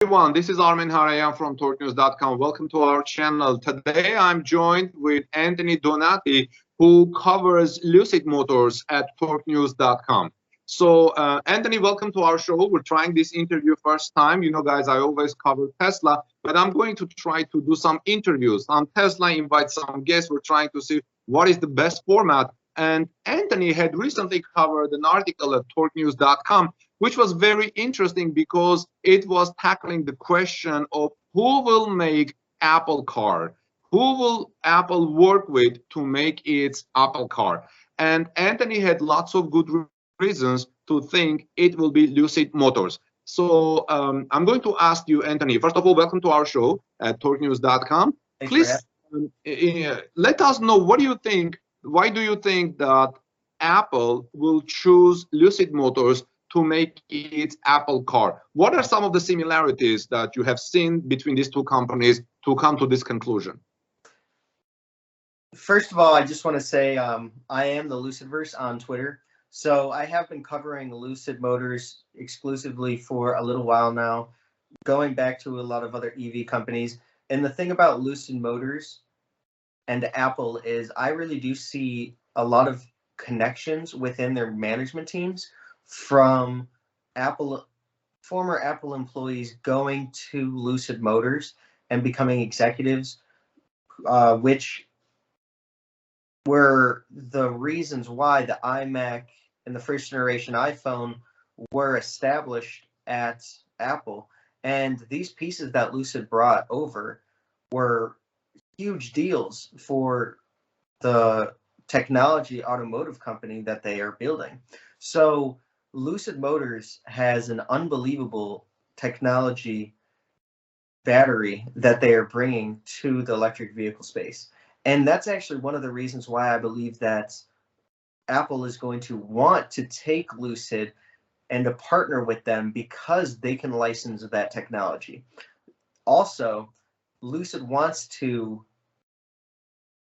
Everyone, this is Armin Harayan from TorqueNews.com. Welcome to our channel. Today I'm joined with Anthony Donati, who covers Lucid Motors at TorqueNews.com. So, Anthony, welcome to our show. We're trying this interview first time. You know, guys, I always cover Tesla, but I'm going to try to do some interviews on Tesla, invite some guests. We're trying to see what is the best format. And Anthony had recently covered an article at TorqueNews.com which was very interesting because it was tackling the question of who will make Apple car, who will Apple work with to make its Apple car. And Anthony had lots of good reasons to think it will be Lucid Motors. So I'm going to ask you, Anthony, first of all, welcome to our show at TorqueNews.com. Please let us know, what do you think, why do you think that Apple will choose Lucid Motors to make its Apple car? What are some of the similarities that you have seen between these two companies to come to this conclusion? First of all, I just want to say I am the Lucidverse on Twitter. So I have been covering Lucid Motors exclusively for a little while now, going back to a lot of other EV companies. And the thing about Lucid Motors and Apple is I really do see a lot of connections within their management teams from former Apple employees going to Lucid Motors and becoming executives, which were the reasons why the iMac and the first generation iPhone were established at Apple. And these pieces that Lucid brought over were huge deals for the technology automotive company that they are building. So Lucid Motors has an unbelievable technology battery that they are bringing to the electric vehicle space. And that's actually one of the reasons why I believe that Apple is going to want to take Lucid and to partner with them because they can license that technology. Also, Lucid wants to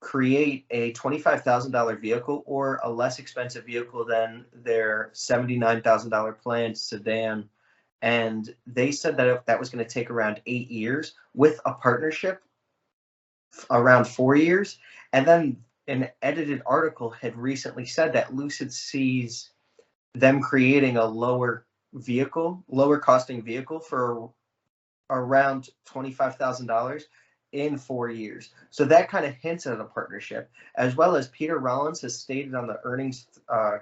create a $25,000 vehicle or a less expensive vehicle than their $79,000 planned sedan. And they said that that was going to take around 8 years with a partnership around 4 years. And then an edited article had recently said that Lucid sees them creating a lower costing vehicle for around $25,000 in 4 years. So that kind of hints at a partnership, as well as Peter Rollins has stated on the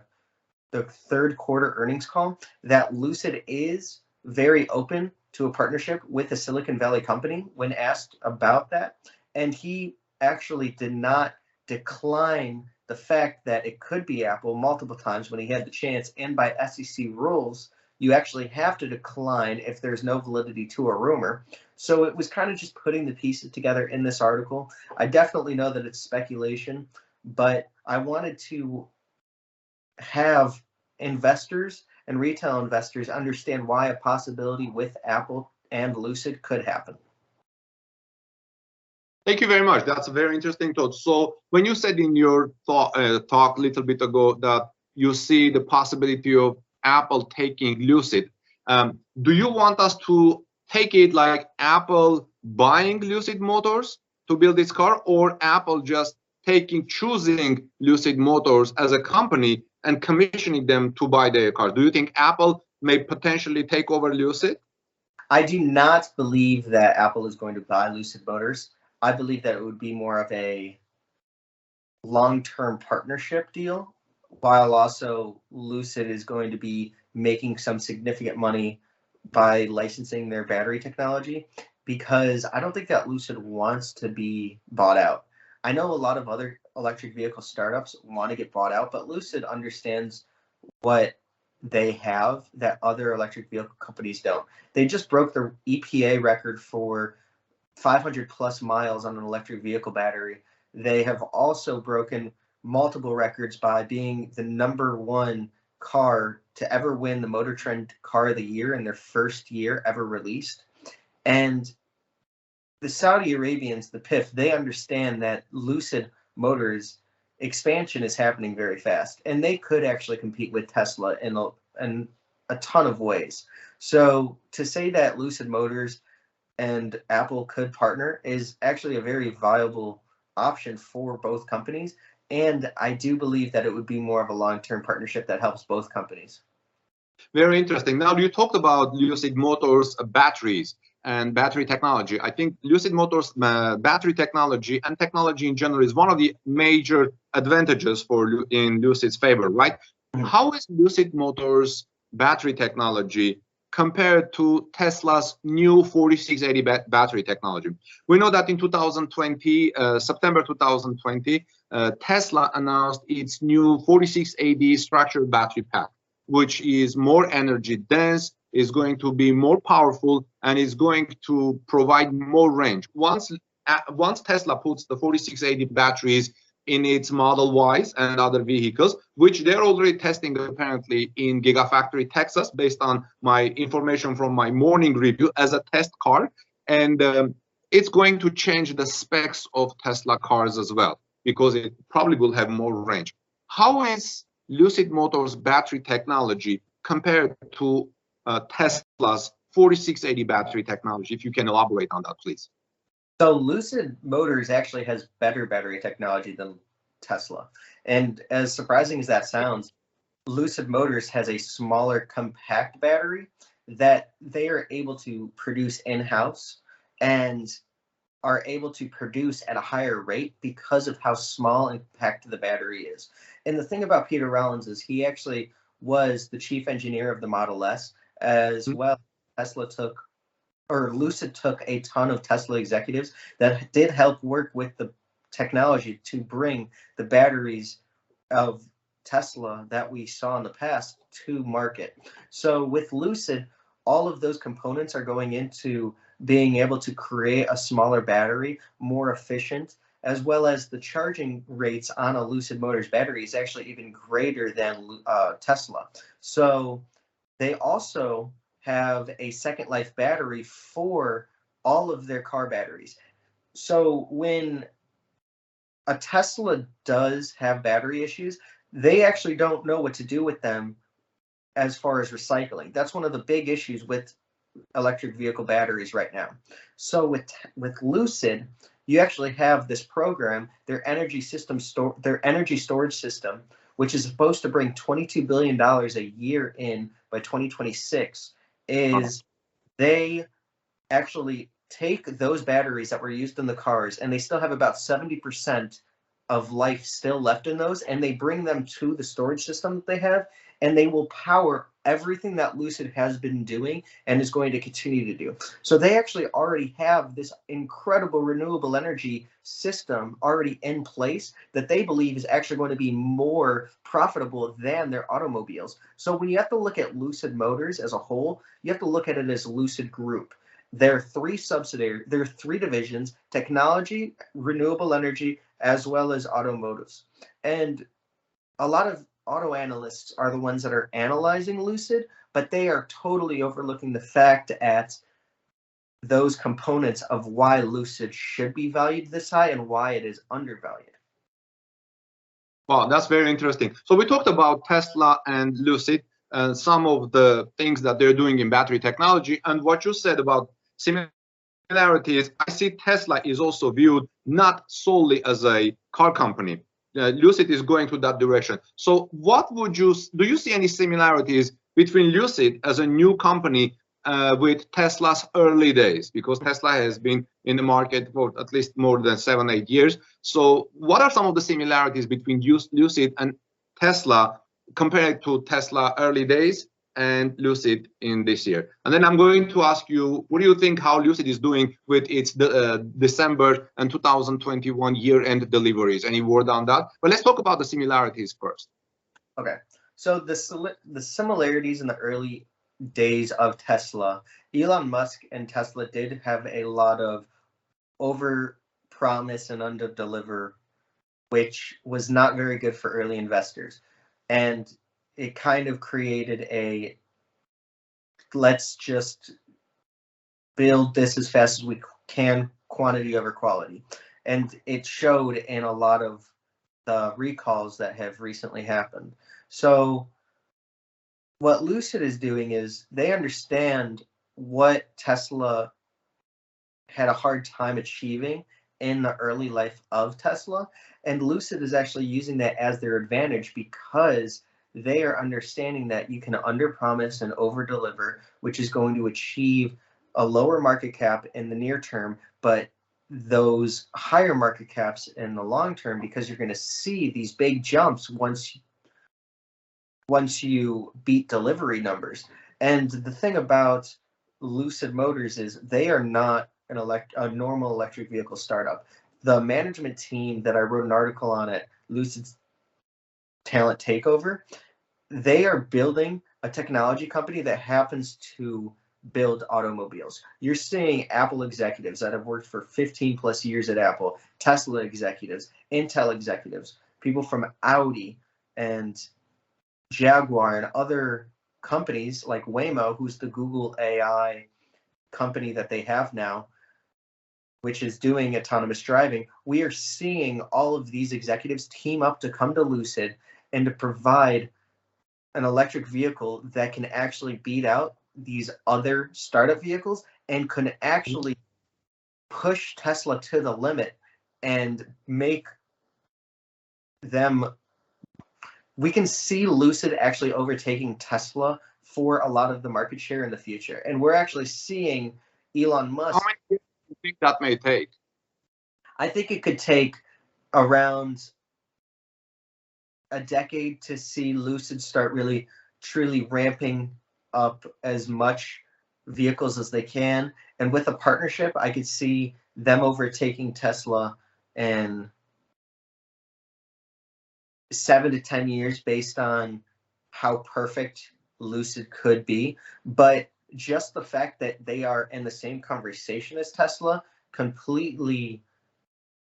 the third quarter earnings call that Lucid is very open to a partnership with a Silicon Valley company when asked about that. And he actually did not decline the fact that it could be Apple multiple times when he had the chance. And by SEC rules, you actually have to decline if there's no validity to a rumor. So it was kind of just putting the pieces together in this article. I definitely know that it's speculation, but I wanted to have investors and retail investors understand why a possibility with Apple and Lucid could happen. Thank you very much. That's a very interesting thought. So when you said in your talk a little bit ago that you see the possibility of Apple taking Lucid, do you want us to take it like Apple buying Lucid Motors to build this car, or Apple just choosing Lucid Motors as a company and commissioning them to buy their car? Do you think Apple may potentially take over Lucid? I do not believe that Apple is going to buy Lucid Motors. I believe that it would be more of a long-term partnership deal, while also Lucid is going to be making some significant money by licensing their battery technology, because I don't think that Lucid wants to be bought out. I know a lot of other electric vehicle startups want to get bought out, but Lucid understands what they have that other electric vehicle companies don't. They just broke the EPA record for 500 plus miles on an electric vehicle battery. They have also broken multiple records by being the #1 car to ever win the Motor Trend Car of the Year in their first year ever released. And the Saudi Arabians, the PIF, they understand that Lucid Motors expansion is happening very fast, and they could actually compete with Tesla in a ton of ways. So to say that Lucid Motors and Apple could partner is actually a very viable option for both companies. And I do believe that it would be more of a long-term partnership that helps both companies. Very interesting. Now, you talked about Lucid Motors batteries and battery technology. I think Lucid Motors battery technology and technology in general is one of the major advantages in Lucid's favor, right? Mhm. How is Lucid Motors battery technology compared to Tesla's new 4680 battery technology? We know that in 2020, September 2020, Tesla announced its new 4680 structured battery pack, which is more energy dense, is going to be more powerful, and is going to provide more range. Once Tesla puts the 4680 batteries in its Model Ys and other vehicles, which they're already testing apparently in Gigafactory, Texas, based on my information from my morning review as a test car. And it's going to change the specs of Tesla cars as well, because it probably will have more range. How is Lucid Motors battery technology compared to Tesla's 4680 battery technology? If you can elaborate on that, please. So Lucid Motors actually has better battery technology than Tesla. And as surprising as that sounds, Lucid Motors has a smaller compact battery that they are able to produce in-house and are able to produce at a higher rate because of how small and compact the battery is. And the thing about Peter Rollins is he actually was the chief engineer of the Model S as well. Tesla took, or Lucid took a ton of Tesla executives that did help work with the technology to bring the batteries of Tesla that we saw in the past to market. So with Lucid, all of those components are going into being able to create a smaller battery, more efficient, as well as the charging rates on a Lucid Motors battery is actually even greater than Tesla. So they also have a second life battery for all of their car batteries. So when a Tesla does have battery issues, they actually don't know what to do with them as far as recycling. That's one of the big issues with electric vehicle batteries right now. So with Lucid, you actually have this program, their energy storage system, which is supposed to bring $22 billion a year in by 2026, is they actually take those batteries that were used in the cars and they still have about 70% of life still left in those, and they bring them to the storage system that they have, and they will power everything that Lucid has been doing and is going to continue to do. So they actually already have this incredible renewable energy system already in place that they believe is actually going to be more profitable than their automobiles. So when you have to look at Lucid Motors as a whole, you have to look at it as Lucid Group. There are three divisions: technology, renewable energy, as well as automotives. And a lot of auto analysts are the ones that are analyzing Lucid, but they are totally overlooking the fact at those components of why Lucid should be valued this high and why it is undervalued. Wow, that's very interesting. So we talked about Tesla and Lucid and some of the things that they're doing in battery technology. And what you said about similarities, I see Tesla is also viewed not solely as a car company. Lucid is going to that direction. So what do you see any similarities between Lucid as a new company with Tesla's early days? Because Tesla has been in the market for at least more than 7-8 years. So what are some of the similarities between Lucid and Tesla compared to Tesla early days and Lucid in this year? And then I'm going to ask you, what do you think how Lucid is doing with its December and 2021 year-end deliveries? Any word on that? But let's talk about the similarities first. Okay, so the similarities in the early days of Tesla, Elon Musk and Tesla did have a lot of over promise and under deliver, which was not very good for early investors. And it kind of created a let's just build this as fast as we can, quantity over quality. And it showed in a lot of the recalls that have recently happened. So what Lucid is doing is they understand what Tesla had a hard time achieving in the early life of Tesla. And Lucid is actually using that as their advantage because they are understanding that you can underpromise and overdeliver, which is going to achieve a lower market cap in the near term, but those higher market caps in the long term, because you're going to see these big jumps once you beat delivery numbers. And the thing about Lucid Motors is they are not a normal electric vehicle startup. The management team that I wrote an article on at Lucid's Talent Takeover, they are building a technology company that happens to build automobiles. You're seeing Apple executives that have worked for 15 plus years at Apple, Tesla executives, Intel executives, people from Audi and Jaguar and other companies like Waymo, who's the Google AI company that they have now, which is doing autonomous driving. We are seeing all of these executives team up to come to Lucid and to provide an electric vehicle that can actually beat out these other startup vehicles and can actually push Tesla to the limit and make them. We can see Lucid actually overtaking Tesla for a lot of the market share in the future. And we're actually seeing Elon How Musk. many years do you think that may take? I think it could take around a decade to see Lucid start really truly ramping up as much vehicles as they can. And with a partnership, I could see them overtaking Tesla in 7 to 10 years based on how perfect Lucid could be. But just the fact that they are in the same conversation as Tesla completely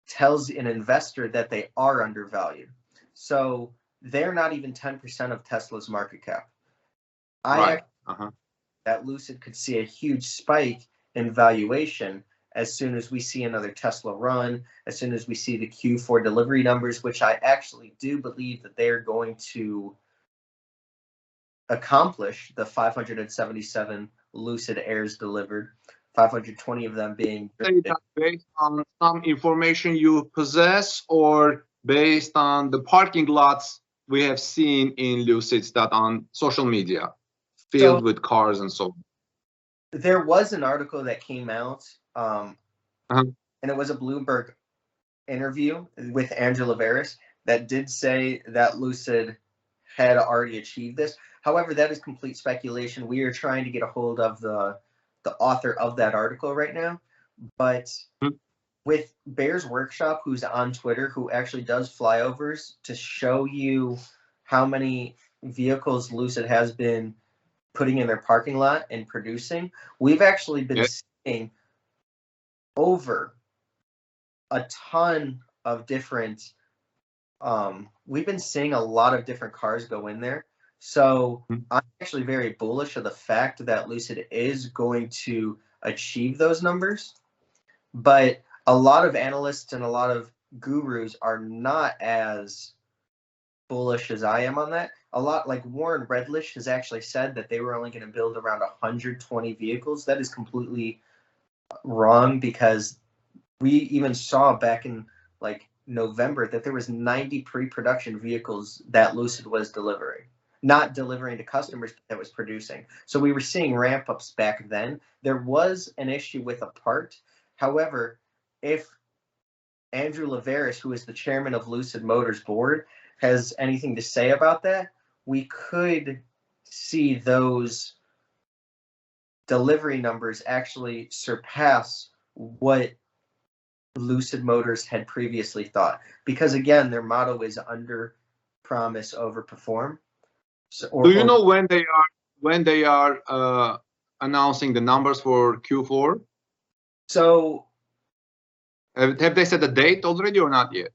tells an investor that they are undervalued. So they're not even 10% of Tesla's market cap. Right. That Lucid could see a huge spike in valuation as soon as we see another Tesla run, as soon as we see the Q4 delivery numbers, which I actually do believe that they're going to accomplish the 577 Lucid Airs delivered, 520 of them being. Say that based on some information you possess or based on the parking lots we have seen in Lucids that on social media filled with cars and so on. There was an article that came out, and it was a Bloomberg interview with Angela Veris that did say that Lucid had already achieved this. However, that is complete speculation. We are trying to get a hold of the author of that article right now. But with Bear's Workshop, who's on Twitter, who actually does flyovers to show you how many vehicles Lucid has been putting in their parking lot and producing, we've actually been seeing over a ton of different we've been seeing a lot of different cars go in there. So I'm actually very bullish of the fact that Lucid is going to achieve those numbers. But a lot of analysts and a lot of gurus are not as bullish as I am on that. A lot like Warren Redlich has actually said that they were only going to build around 120 vehicles. That is completely wrong, because we even saw back in like November that there was 90 pre-production vehicles that Lucid was delivering, not delivering to customers, but that was producing. So we were seeing ramp ups back then. There was an issue with a part. However, if Andrew Laveris, who is the chairman of Lucid Motors board, has anything to say about that, we could see those delivery numbers actually surpass what Lucid Motors had previously thought. Because again, their motto is under promise, over perform. So, do you know when they are announcing the numbers for Q4? So have they set the date already or not yet?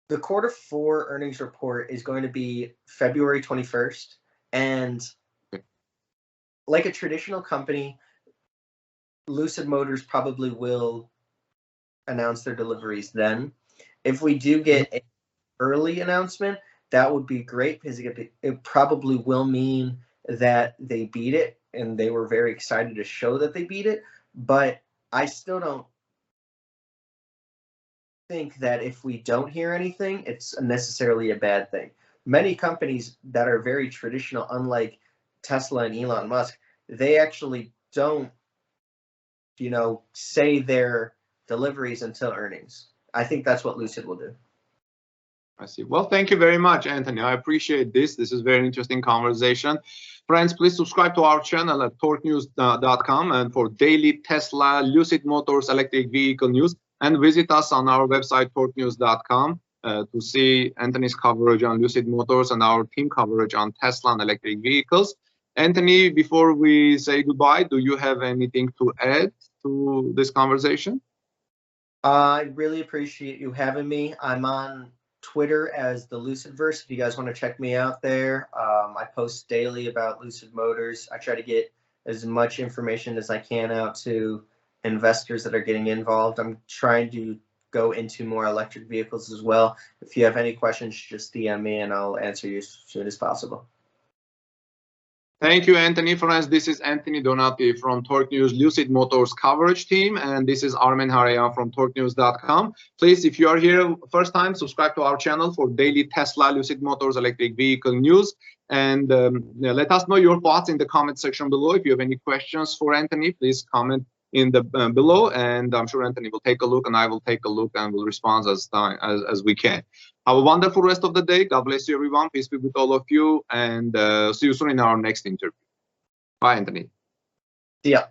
The Q4 earnings report is going to be February 21st. And like a traditional company, Lucid Motors probably will announce their deliveries then. If we do get an early announcement, that would be great, because it probably will mean that they beat it, and they were very excited to show that they beat it. But I still don't think that if we don't hear anything, it's necessarily a bad thing. Many companies that are very traditional, unlike Tesla and Elon Musk, they actually don't, say their deliveries until earnings. I think that's what Lucid will do. I see. Well, thank you very much, Anthony. I appreciate this. This is very interesting conversation. Friends, please subscribe to our channel at torquenews.com and for daily Tesla, Lucid Motors, electric vehicle news, and visit us on our website, torquenews.com, to see Anthony's coverage on Lucid Motors and our team coverage on Tesla and electric vehicles. Anthony, before we say goodbye, do you have anything to add to this conversation? I really appreciate you having me. I'm on Twitter as the Lucidverse. If you guys want to check me out there, I post daily about Lucid Motors. I try to get as much information as I can out to investors that are getting involved. I'm trying to go into more electric vehicles as well. If you have any questions, just DM me and I'll answer you as soon as possible. Thank you, Anthony. Friends, this is Anthony Donati from Torque News Lucid Motors coverage team, and this is Armen Harayan from torquenews.com. Please, if you are here first time, subscribe to our channel for daily Tesla, Lucid Motors, electric vehicle news, and let us know your thoughts in the comment section below. If you have any questions for Anthony, please comment in the below, and I'm sure Anthony will take a look, and I will take a look, and will respond as we can. Have a wonderful rest of the day. God bless you, everyone. Peace be with all of you, and see you soon in our next interview. Bye, Anthony. See ya.